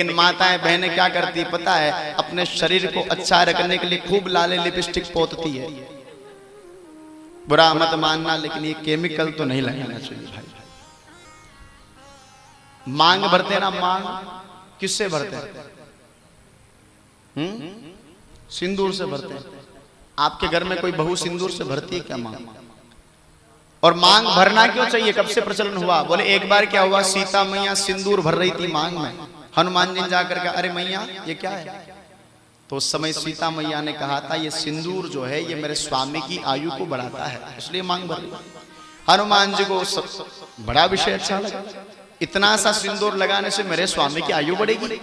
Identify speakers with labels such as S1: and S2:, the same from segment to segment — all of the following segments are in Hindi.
S1: लेकिन माताएं बहनें क्या करती पता है, अपने शरीर को अच्छा रखने के लिए खूब लाले लिपस्टिक पोतती है। बुरा मत मानना, लेकिन ये केमिकल तो नहीं लगाना चाहिए भाई। मांग भरते ना, मांग किससे भरते हैं? सिंदूर से भरते हैं। आपके घर में कोई बहू सिंदूर से भरती है क्या मांग? और मांग भरना क्यों चाहिए? कब से प्रचलन हुआ? बोले एक बार क्या हुआ, सीता मैया सिंदूर भर रही थी मांग में। हनुमान जी जाकर के अरे मैया ये क्या है? तो उस समय सीता मैया ने कहा था ये सिंदूर जो है ये मेरे स्वामी की आयु को बढ़ाता है, इसलिए मांग भर रही। हनुमान जी को बड़ा विषय अच्छा लगा, इतना सा सिंदूर लगाने से मेरे स्वामी की आयु बढ़ेगी,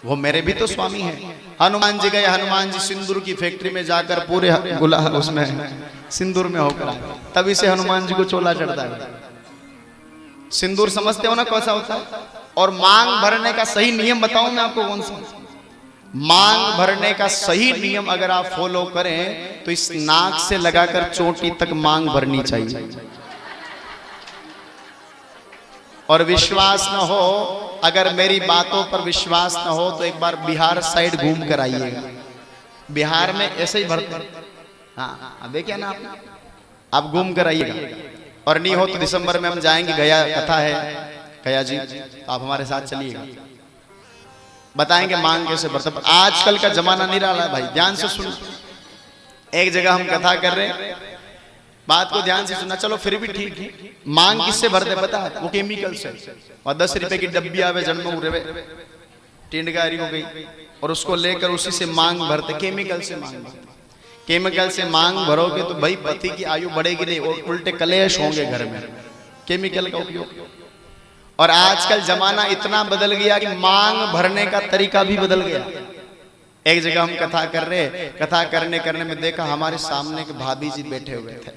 S1: वो मेरे भी तो स्वामी हैं। हनुमान जी गए, हनुमान जी सिंदूर की फैक्ट्री में जाकर पूरे गुलाब उसमें सिंदूर में होकर आए। तभी से हनुमान जी को चोला चढ़ता है। सिंदूर समझते हो ना कैसा होता है? और मांग भरने का सही नियम बताऊं मैं आपको कौन सा? मांग भरने का सही नियम अगर आप फॉलो करें तो इस नाक से लगाकर चोटी तक मांग भरनी चाहिए। और विश्वास न हो, अगर मेरी बातों पर विश्वास न हो तो एक बार बिहार साइड घूम कर आइएगा। बिहार में ऐसे ही भरते। हाँ अब देखिए ना आप घूम कर आइएगा। और नहीं हो तो दिसंबर में हम जाएंगे, गया कथा है गया जी, तो आप हमारे साथ चलिएगा, बताएंगे मांग कैसे भरते। आजकल का जमाना नहीं रहा भाई, ध्यान से सुन। एक जगह हम कथा कर रहे हैं, बात को ध्यान से सुनना, चलो फिर भी ठीक है। मांग किससे भरते पता है? वो केमिकल से। और 10 रुपए की डब्बी आवे जन्म उड़े टिंडगारी हो गई और उसको लेकर उसी से मांग भरते, केमिकल से मांग भरते। केमिकल से मांग भरोगे तो भाई पति की आयु बढ़ेगी नहीं, और उल्टे कलेश होंगे घर में, केमिकल का उपयोग। और आजकल जमाना इतना बदल गया कि मांग भरने का तरीका भी बदल गया। एक जगह हम कथा कर रहे, कथा करने में देखा हमारे सामने के भाभी जी बैठे हुए थे।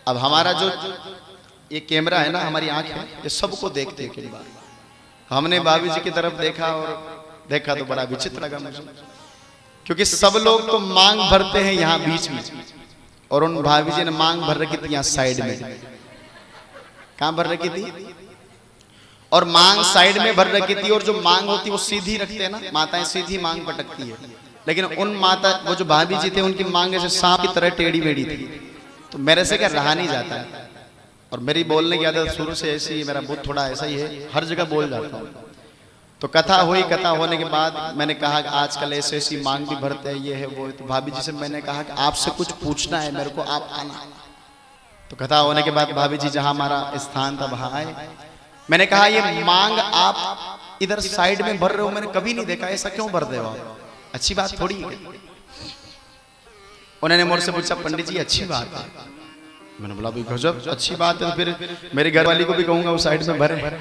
S1: अब हमारा जो ये कैमरा है ना, हमारी आंख है, ये सबको देखते हैं। कई बार हमने भाभी जी की तरफ देखा और देखा तो बड़ा विचित्र लगा मुझे, क्योंकि सब लोग तो मांग भरते हैं यहाँ बीच में, और उन भाभी जी ने मांग भर रखी थी यहाँ साइड में। कहाँ भर रखी थी? और मांग साइड में भर रखी थी। और जो मांग होती है वो सीधी रखते हैं ना, माताएं सीधी मांग पटकती है। लेकिन उन माता वो जो भाभी जी थे उनकी मांग ऐसे सांप की तरह टेढ़ी मेढ़ी थी। तो मेरे से क्या रहा नहीं जाता है, और मेरी बोलने की आदत शुरू से ऐसी है, मेरा बुद्ध थोड़ा ऐसा ही है, हर जगह बोल जाता हूँ। तो कथा हुई, कथा होने के बाद मैंने कहा कि आजकल ऐसी ऐसी मांग भी भरते हैं, ये है वो है। तो भाभी जी से मैंने कहा कि आपसे कुछ पूछना है मेरे को, आप आना। तो कथा होने के बाद भाभी जी जहाँ हमारा स्थान था वहां आए। मैंने कहा ये मांग आप इधर साइड में भर रहे हो, मैंने कभी नहीं देखा, ऐसा क्यों भर रहे हो आप? अच्छी बात थोड़ी है। उन्होंने मुझसे पूछा पंडित जी अच्छी बात है। मैंने बोला भाई गजब अच्छी बात है, तो फिर मेरी घरवाली को भी कहूंगा वो साइड में भरे।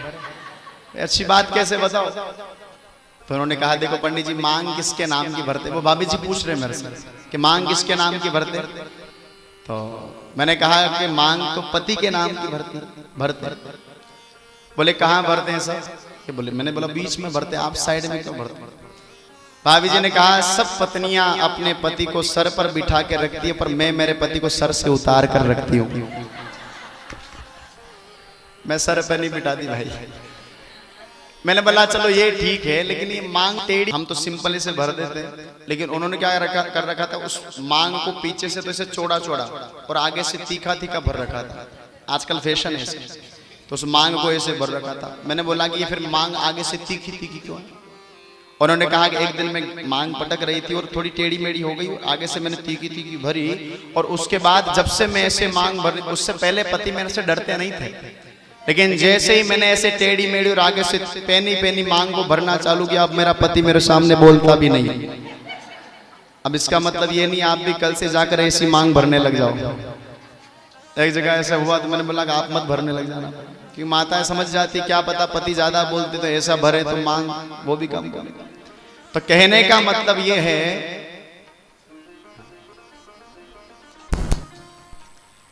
S1: अच्छी बात कैसे बताओ? तो उन्होंने कहा देखो पंडित जी मांग किसके नाम की भरते? वो भाभी जी पूछ रहे मेरे से कि मांग किसके नाम की भरते? तो मैंने कहा कि मांग तो पति के नाम की भरते। बोले कहाँ भरते हैं सर? कि बोले, मैंने बोला बीच में भरते, आप साइड में क्यों भरते? भाभी जी ने कहा सब पत्नियां अपने पति को सर पर बिठा के रखती है, पर मैं मेरे पति को सर से उतार कर रखती हूँ। मैं सर पर नहीं बिठाती भाई। मैंने बोला चलो ये ठीक है, लेकिन ये मांग टेढ़ी हम तो सिंपल से भर देते हैं, लेकिन उन्होंने क्या कर रखा था, उस मांग को पीछे से तो इसे चौड़ा चौड़ा और आगे से तीखा तीखा भर रखा था। आजकल फैशन है ऐसे, तो उस मांग को ऐसे भर रखा था। मैंने बोला कि ये फिर मांग आगे से तीखी तीखी क्यों है? उन्होंने कहा कि एक दिन में मांग पटक रही थी और थोड़ी टेढ़ी मेढ़ी हो गई, आगे से मैंने तीखी तीखी भरी, और उसके बाद जब से मैं ऐसे मांग भर, उससे पहले पति मेरे से डरते नहीं थे, लेकिन जैसे ही मैंने ऐसे टेढ़ी मेढ़ी और आगे से पेनी मांग को भरना चालू किया, अब मेरा पति मेरे सामने बोलता भी नहीं। अब इसका मतलब ये नहीं आप भी कल से जाकर ऐसी मांग भरने लग जाओ। एक जगह ऐसा हुआ तो मैंने बोला कि आप मत भरने लग जाना, क्योंकि माताएं समझ जाती क्या पता पति ज्यादा बोलते तो ऐसा भरे तो मांग वो भी कम बोले। तो कहने का मतलब ये है,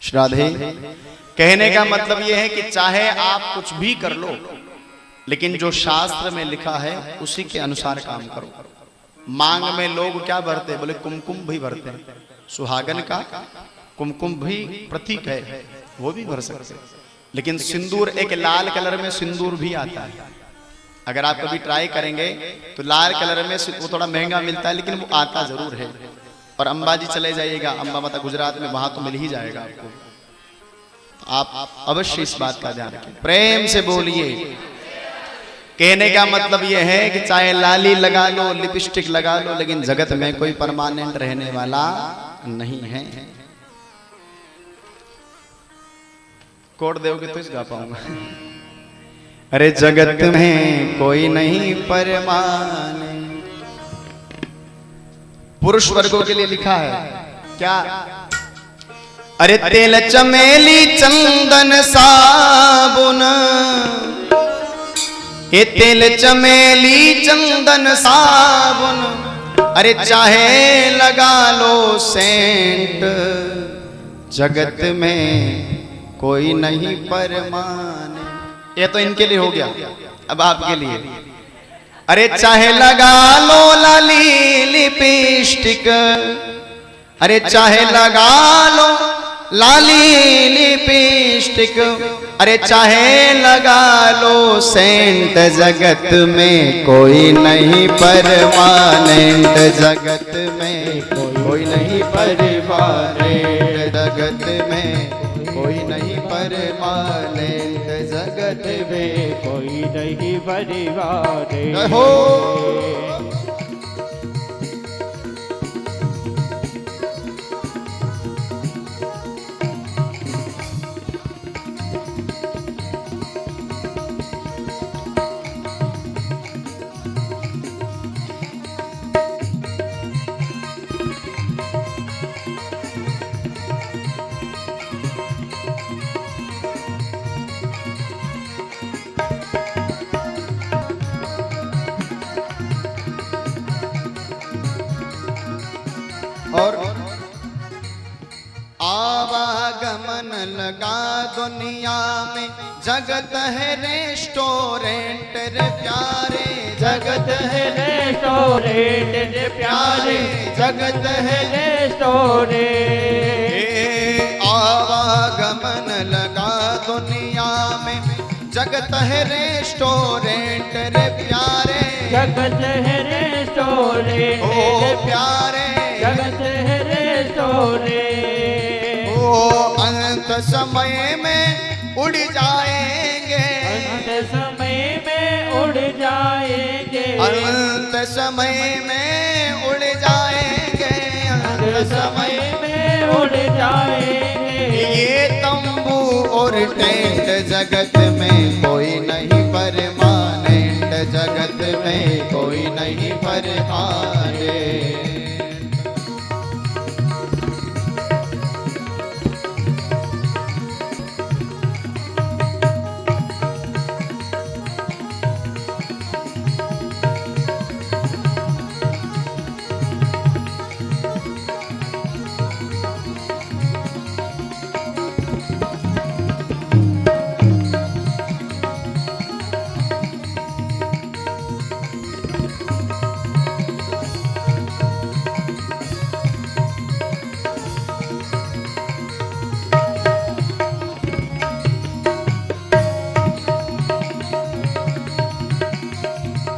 S1: श्राद्धे, कहने का मतलब ये है कि चाहे आप कुछ भी कर लो, लेकिन जो शास्त्र में लिखा है उसी के अनुसार काम करो। मांग में लोग क्या भरते? बोले कुमकुम भी भरते हैं, सुहागन का कुमकुम भी प्रतीक है, वो भी भर सकते। लेकिन सिंदूर एक लाल कलर में सिंदूर भी आता है, अगर आप कभी ट्राई करेंगे तो लाल कलर में वो थोड़ा महंगा मिलता है, लेकिन वो आता जरूर है। और अंबाजी चले जाइएगा, अंबा माता गुजरात में, वहां तो मिल ही जाएगा आपको। आप अवश्य इस बात का ध्यान रखें। प्रेम से बोलिए। कहने का मतलब यह है कि चाहे लाली लगा लो, लिपस्टिक लगा लो, लेकिन जगत में कोई परमानेंट रहने वाला नहीं है। कोड दोगे तो इस गा पाऊंगा। अरे जगत में कोई नहीं परमानेंट। पुरुष वर्गों के लिए लिखा है क्या? अरे तेल चमेली चंदन साबुन, ये तेल चमेली चंदन साबुन, अरे चाहे लगा लो सेंट, जगत में कोई नहीं परमानेंट। ये तो इनके लिए हो गया, अब आपके लिए। अरे चाहे लगा लो लाली लिपस्टिक, अरे चाहे लगा लो लाली लिपस्टिक, अरे चाहे लगा लो सेंट, जगत में कोई नहीं परमानेंट, जगत में कोई नहीं परमानेंट, जगत में कोई नहीं परमानेंट, जगत में
S2: कोई नहीं परमानेंट।
S1: हो। और आवागमन लगा दुनिया में, जगत है रेस्टोरेंट रे प्यारे,
S2: जगत है रेस्टोरेंट रे प्यारे, जगत है रेस्टोरेंट।
S1: आवागमन लगा दुनिया में, जगत है रेस्टोरेंट रे प्यारे,
S2: जगत है रेस्टोरेंट रे
S1: प्यारे,
S2: जगत है रेस्टोरेंट।
S1: ओ अनंत समय में उड़ जाएंगे,
S2: अनंत समय में उड़ जाएंगे,
S1: अनंत समय में उड़ जाएंगे,
S2: अनंत समय में उड़ जाएंगे।
S1: ये तंबू और टेंट, जगत में कोई नहीं परमानेंट, जगत में कोई नहीं परमानेंट।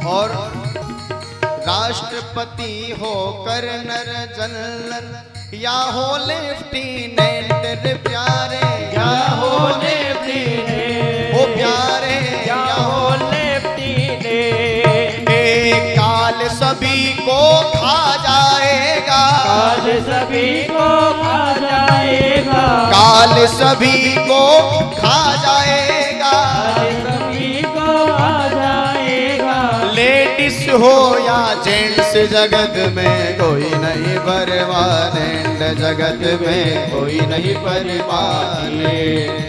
S1: और राष्ट्रपति होकर नर जनरल, या हो लेफ्टिनेंट रे प्यारे,
S2: या हो लेफ्टिनेंट,
S1: ओ प्यारे,
S2: या हो लेफ्टिनेंट।
S1: काल सभी को खा जाएगा,
S2: काल सभी को खा जाएगा,
S1: काल सभी को खा जाएगा,
S2: काल सभी को खा जाएगा।
S1: लेडीज हो या जेंट्स, जगत में कोई नहीं परमानेंट, जगत में कोई नहीं परमानेंट।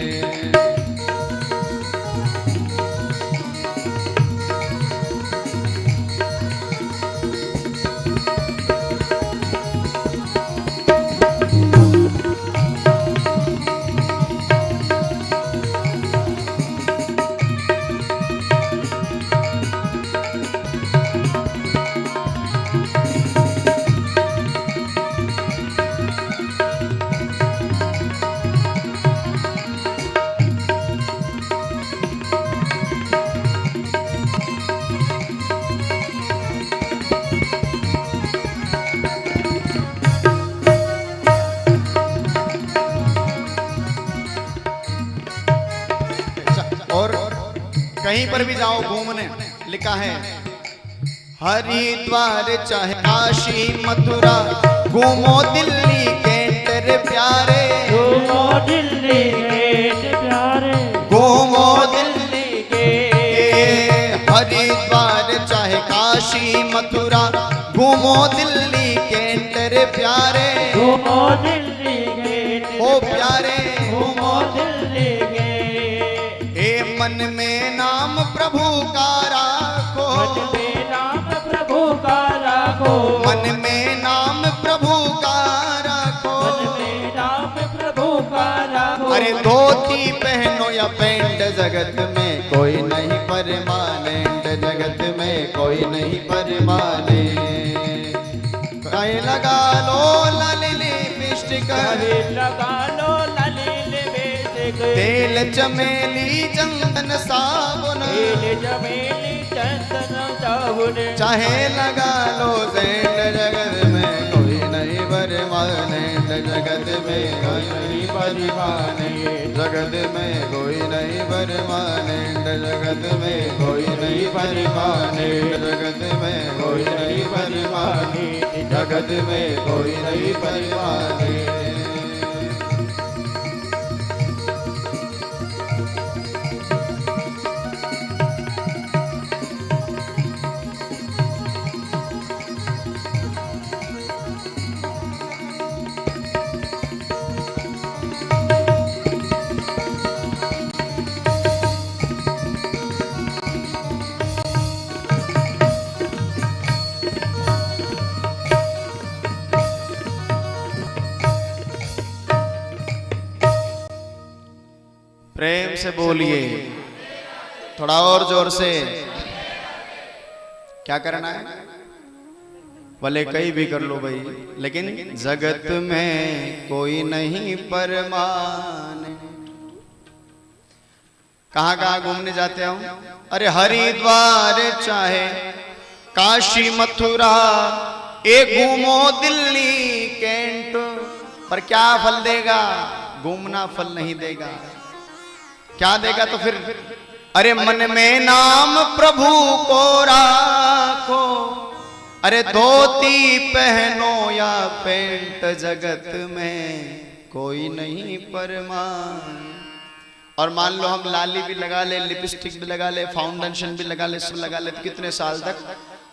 S1: कहीं पर भी जाओ घूमने, लिखा है हरिद्वार चाहे काशी मथुरा, घूमो दिल्ली के तेरे प्यारे,
S2: घूमो दिल्ली के प्यारे,
S1: घूमो
S2: दिल्ली के।
S1: हरिद्वार चाहे काशी मथुरा, घूमो दिल्ली के तेरे प्यारे,
S2: घूमो दिल्ली के
S1: ओ प्यारे,
S2: घूमो दिल्ली के।
S1: ए मन में नाम प्रभु का राखो,
S2: मन में नाम प्रभु का राखो,
S1: मन में नाम प्रभु का राखो,
S2: मन में नाम प्रभु का राखो।
S1: अरे धोती पहनो या पैंट, जगत में कोई नहीं परमानेंट, जगत में कोई नहीं परमानेंट। कहीं लगा लो लाली लिपस्टिक,
S2: लगा लो लाली लिपस्टिक,
S1: तेल चमेली चंदन साबुन,
S2: तेल चमेली चंदन साबुन,
S1: चाहे लगा लो सेंट, जगत में कोई नहीं परमानेंट, जगत में कोई नहीं परमानेंट, जगत में कोई नहीं परमानेंट, जगत में कोई नहीं परमानेंट, जगत में कोई नहीं परमानेंट, जगत में कोई नहीं परमानेंट। प्रेम से बोलिए, थोड़ा और जोर से। क्या करना है? भले कहीं भी कर लो भाई, लेकिन जगत में कोई नहीं परमान। कहाँ कहाँ घूमने जाते हो? अरे हरिद्वार चाहे काशी मथुरा, एक घूमो दिल्ली कैंट, पर क्या फल देगा? घूमना फल नहीं देगा। क्या देगा तो फिर? अरे मन में नाम प्रभु को राखो, अरे धोती पहनो या पैंट, जगत में कोई नहीं परमान। और मान लो हम लाली भी लगा ले, लिपस्टिक भी लगा ले, फाउंडेशन भी लगा ले, सब लगा ले, तो कितने साल तक?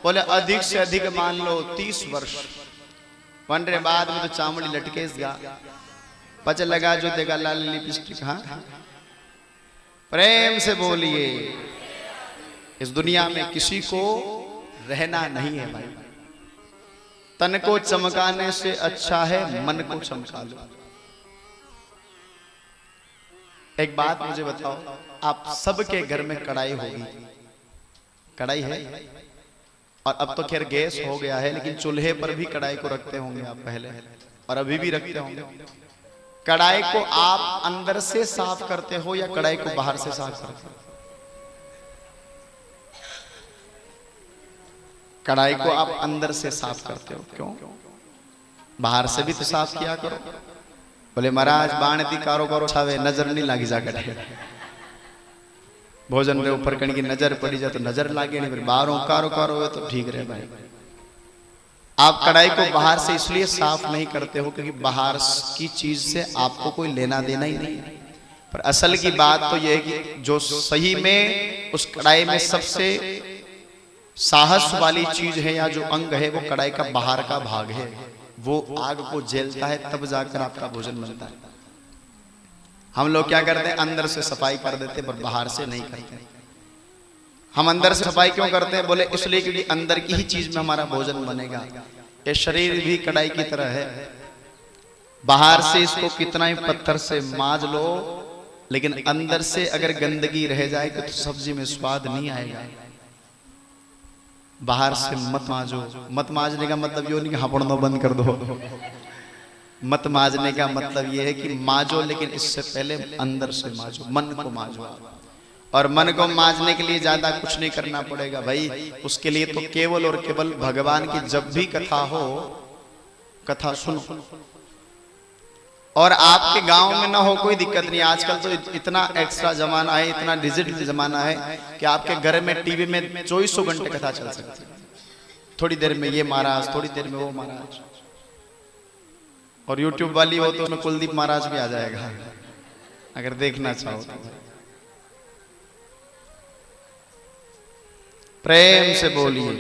S1: बोले अधिक से अधिक मान लो 30 वर्ष। वनरे बाद में तो चामड़ी लटकेगा, पच लगा जो देगा लाली लिपस्टिक। हाँ, प्रेम से बोलिए। इस दुनिया में किसी को रहना नहीं है भाई। तन को चमकाने से अच्छा है मन को चमका लो। एक बात मुझे बताओ, आप सबके घर में कढ़ाई होगी, कढ़ाई है? और अब तो खैर गैस हो गया है, लेकिन चूल्हे पर भी कढ़ाई को रखते होंगे आप पहले, और अभी भी रखते होंगे। कढ़ाई को आप अंदर से साफ करते हो या कढ़ाई को बाहर से साफ करते हो? कढ़ाई को आप अंदर से साफ करते हो, क्यों? बाहर से भी तो साफ किया करो। बोले महाराज बाणती कारो करो छावे नजर नहीं लागी जाकर, भोजन के ऊपर कहीं की नजर पड़ी जाए तो नजर लागे नहीं, फिर बाहरों कारो कारो हो तो ठीक रहे भाई। आप कढ़ाई को बाहर से इसलिए साफ नहीं करते हो क्योंकि बाहर की चीज से आपको कोई लेना देना ही नहीं है। पर असल की बात तो यह है कि जो सही में उस कढ़ाई में सबसे साहस वाली चीज है या जो अंग है वो कढ़ाई का बाहर का भाग है। वो आग को झेलता है तब जाकर आपका भोजन बनता है। हम लोग क्या करते हैं? अंदर से सफाई कर देते पर बाहर से नहीं करते। हम अंदर से सफाई क्यों करते हैं? बोले इसलिए क्योंकि अंदर की ही चीज में हमारा भोजन बनेगा। ये शरीर भी कढ़ाई की तरह है, बाहर से इसको कितना ही पत्थर से माज लो, लेकिन अंदर से अगर गंदगी रह जाएगी तो सब्जी में स्वाद नहीं आएगा। बाहर से मत माजो। मत माजने का मतलब ये नहीं कि हापड़ना बंद कर दो। मत माजने का मतलब ये है कि माजो, लेकिन इससे पहले अंदर से माजो, मन को माजो। और मन को माजने के लिए ज्यादा कुछ नहीं करना पड़ेगा भाई। उसके लिए तो केवल और केवल भगवान की जब भी कथा हो, कथा सुनो और आपके गांव में ना हो कोई दिक्कत नहीं। आजकल तो इतना एक्स्ट्रा जमाना है, इतना डिजिटल जमाना है कि आपके घर में टीवी में 24 घंटे कथा चल सकती है। थोड़ी देर में ये महाराज, थोड़ी देर में वो महाराज, और यूट्यूब वाली हो तो उसमें कुलदीप महाराज भी आ जाएगा अगर देखना चाहो तो। प्रेम से बोलिए